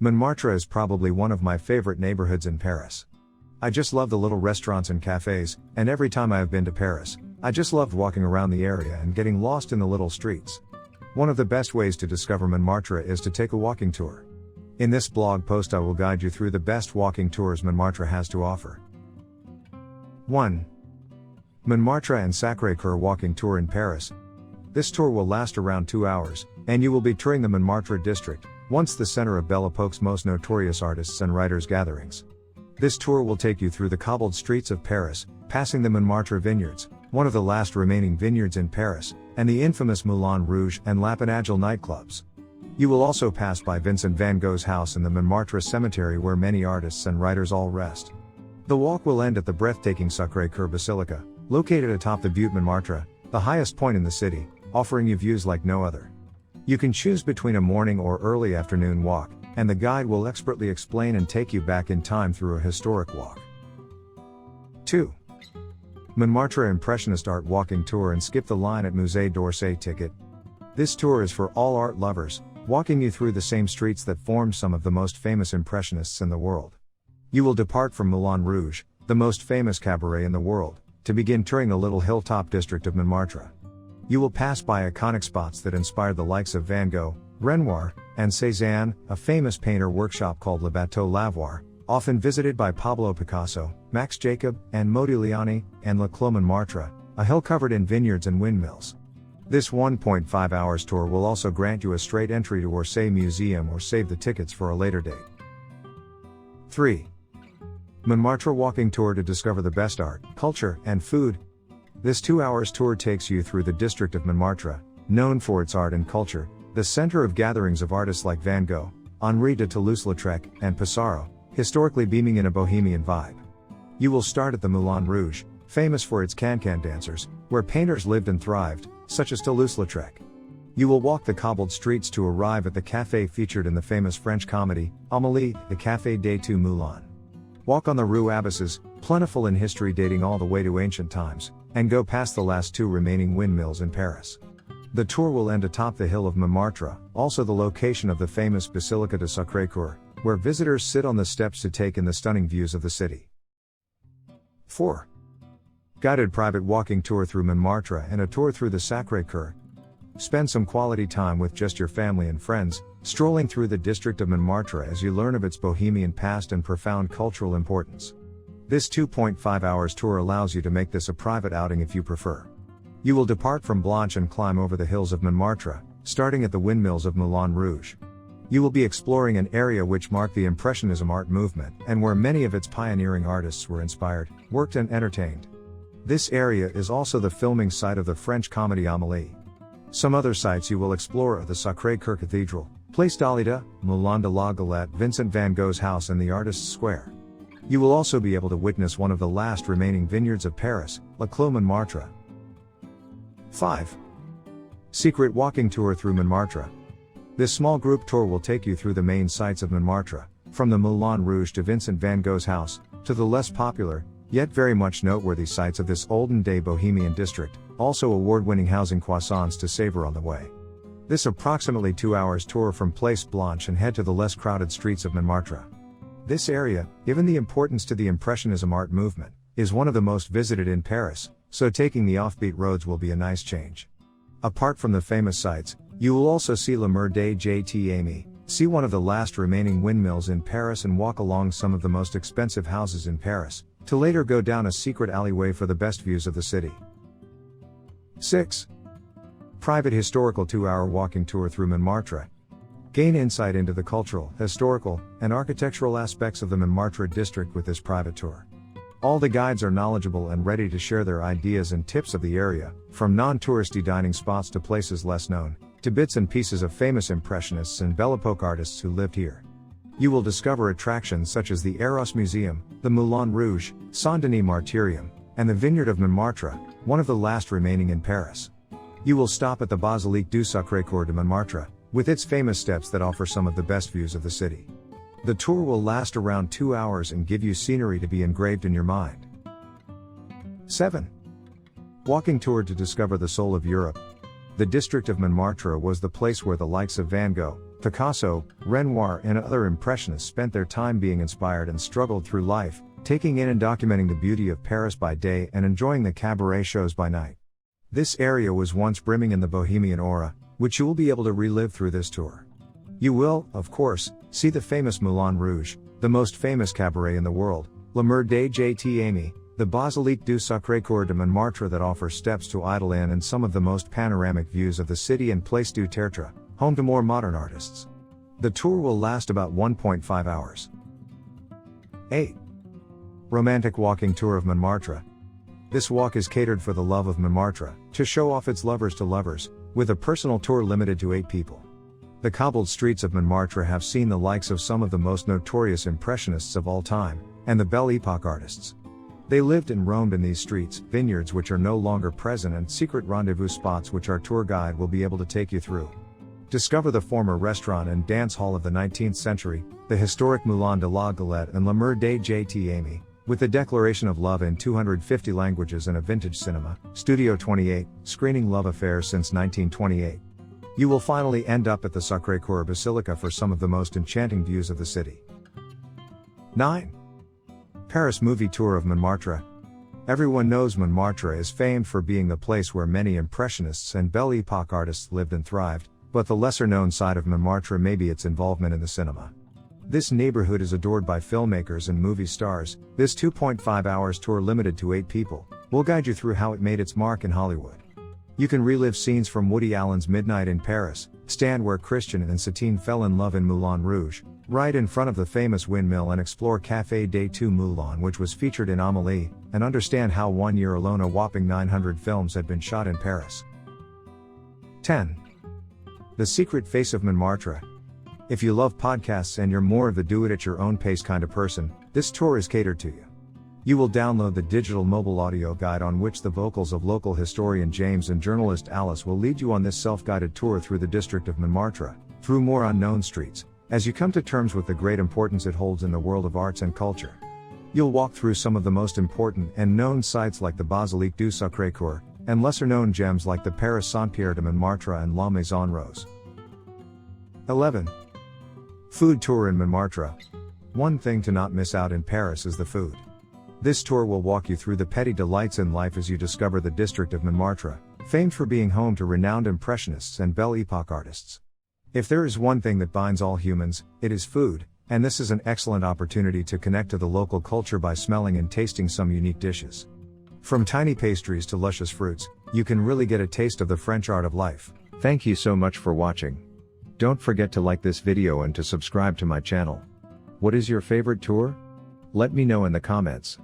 Montmartre is probably one of my favorite neighborhoods in Paris. I just love the little restaurants and cafes, and every time I have been to Paris, I just loved walking around the area and getting lost in the little streets. One of the best ways to discover Montmartre is to take a walking tour. In this blog post I will guide you through the best walking tours Montmartre has to offer. 1. Montmartre and Sacré-Cœur walking tour in Paris. This tour will last around 2 hours, and you will be touring the Montmartre district, once the center of Belle Epoque's most notorious artists and writers' gatherings. This tour will take you through the cobbled streets of Paris, passing the Montmartre vineyards, one of the last remaining vineyards in Paris, and the infamous Moulin Rouge and L'Appenagel nightclubs. You will also pass by Vincent van Gogh's house in the Montmartre cemetery where many artists and writers all rest. The walk will end at the breathtaking Sacré-Cœur Basilica, located atop the Butte Montmartre, the highest point in the city, offering you views like no other. You can choose between a morning or early afternoon walk, and the guide will expertly explain and take you back in time through a historic walk. 2. Montmartre Impressionist Art Walking Tour and skip the line at Musée d'Orsay ticket. This tour is for all art lovers, walking you through the same streets that formed some of the most famous Impressionists in the world. You will depart from Moulin Rouge, the most famous cabaret in the world, to begin touring the little hilltop district of Montmartre. You will pass by iconic spots that inspired the likes of Van Gogh, Renoir, and Cézanne, a famous painter workshop called Le Bateau Lavoir, often visited by Pablo Picasso, Max Jacob, and Modigliani, and Le Clos Montmartre, a hill covered in vineyards and windmills. This 1.5 hours tour will also grant you a straight entry to Orsay Museum or save the tickets for a later date. 3. Montmartre Walking Tour to discover the best art, culture, and food. This 2 hours tour takes you through the district of Montmartre, known for its art and culture, the center of gatherings of artists like Van Gogh, Henri de Toulouse-Lautrec, and Pissarro, historically beaming in a bohemian vibe. You will start at the Moulin Rouge, famous for its can-can dancers, where painters lived and thrived, such as Toulouse-Lautrec. You will walk the cobbled streets to arrive at the café featured in the famous French comedy, Amélie, the Café des Deux Moulins. Walk on the Rue Abysses, plentiful in history dating all the way to ancient times, and go past the last 2 remaining windmills in Paris. The tour will end atop the hill of Montmartre, also the location of the famous Basilica de Sacré-Cœur, where visitors sit on the steps to take in the stunning views of the city. 4. Guided private walking tour through Montmartre and a tour through the Sacré-Cœur. Spend some quality time with just your family and friends, strolling through the district of Montmartre as you learn of its bohemian past and profound cultural importance. This 2.5 hours tour allows you to make this a private outing if you prefer. You will depart from Blanche and climb over the hills of Montmartre, starting at the windmills of Moulin Rouge. You will be exploring an area which marked the Impressionism art movement and where many of its pioneering artists were inspired, worked and entertained. This area is also the filming site of the French comedy Amélie. Some other sites you will explore are the Sacré-Cœur Cathedral, Place Dalida, Moulin de la Galette, Vincent van Gogh's house and the Artists' Square. You will also be able to witness one of the last remaining vineyards of Paris, Le Clos Montmartre. 5. Secret Walking Tour through Montmartre. This small group tour will take you through the main sites of Montmartre, from the Moulin Rouge to Vincent van Gogh's house, to the less popular, yet very much noteworthy sites of this olden-day bohemian district, also award-winning housing croissants to savor on the way. This approximately 2 hours tour from Place Blanche and head to the less crowded streets of Montmartre. This area, given the importance to the Impressionism art movement, is one of the most visited in Paris, so taking the offbeat roads will be a nice change. Apart from the famous sites, you will also see Le Mur des Jts, see one of the last remaining windmills in Paris and walk along some of the most expensive houses in Paris, to later go down a secret alleyway for the best views of the city. 6. Private historical 2-hour walking tour through Montmartre. Gain insight into the cultural, historical, and architectural aspects of the Montmartre district with this private tour. All the guides are knowledgeable and ready to share their ideas and tips of the area, from non-touristy dining spots to places less known, to bits and pieces of famous Impressionists and Belle Epoque artists who lived here. You will discover attractions such as the Eros Museum, the Moulin Rouge, Saint-Denis Martyrium, and the Vineyard of Montmartre, one of the last remaining in Paris. You will stop at the Basilique du Sacré-Cœur de Montmartre, with its famous steps that offer some of the best views of the city. The tour will last around 2 hours and give you scenery to be engraved in your mind. 7. Walking tour to discover the soul of Europe. The district of Montmartre was the place where the likes of Van Gogh, Picasso, Renoir, and other Impressionists spent their time being inspired and struggled through life, taking in and documenting the beauty of Paris by day and enjoying the cabaret shows by night. This area was once brimming in the bohemian aura, which you will be able to relive through this tour. You will, of course, see the famous Moulin Rouge, the most famous cabaret in the world, La Mer de J.T. the Basilique du Sacré-Cœur de Montmartre that offers steps to idle in and some of the most panoramic views of the city, and Place du Tertre, home to more modern artists. The tour will last about 1.5 hours. 8. Romantic Walking Tour of Montmartre. This walk is catered for the love of Montmartre, to show off its lovers to lovers, with a personal tour limited to 8 people. The cobbled streets of Montmartre have seen the likes of some of the most notorious Impressionists of all time, and the Belle Epoque artists. They lived and roamed in these streets, vineyards which are no longer present, and secret rendezvous spots which our tour guide will be able to take you through. Discover the former restaurant and dance hall of the 19th century, the historic Moulin de la Galette and La Mer de J.T. with the declaration of love in 250 languages and a vintage cinema, Studio 28, screening love affairs since 1928. You will finally end up at the Sacré-Cœur Basilica for some of the most enchanting views of the city. 9. Paris Movie Tour of Montmartre. Everyone knows Montmartre is famed for being the place where many Impressionists and Belle Epoque artists lived and thrived, but the lesser-known side of Montmartre may be its involvement in the cinema. This neighborhood is adored by filmmakers and movie stars. This 2.5 hours tour limited to 8 people will guide you through how it made its mark in Hollywood. You can relive scenes from Woody Allen's Midnight in Paris, stand where Christian and Satine fell in love in Moulin Rouge, ride in front of the famous windmill and explore Café des Deux Moulins, which was featured in Amélie, and understand how 1 year alone a whopping 900 films had been shot in Paris. 10. The Secret Face of Montmartre. If you love podcasts and you're more of the do-it-at-your-own-pace kind of person, this tour is catered to you. You will download the digital mobile audio guide on which the vocals of local historian James and journalist Alice will lead you on this self-guided tour through the district of Montmartre, through more unknown streets, as you come to terms with the great importance it holds in the world of arts and culture. You'll walk through some of the most important and known sites like the Basilique du Sacré-Cœur, and lesser-known gems like the Paris Saint-Pierre de Montmartre and La Maison Rose. 11. Food Tour in Montmartre. One thing to not miss out in Paris is the food. This tour will walk you through the petty delights in life as you discover the district of Montmartre, famed for being home to renowned Impressionists and Belle Epoque artists. If there is one thing that binds all humans, it is food, and this is an excellent opportunity to connect to the local culture by smelling and tasting some unique dishes. From tiny pastries to luscious fruits, you can really get a taste of the French art of life. Thank you so much for watching. Don't forget to like this video and to subscribe to my channel. What is your favorite tour? Let me know in the comments.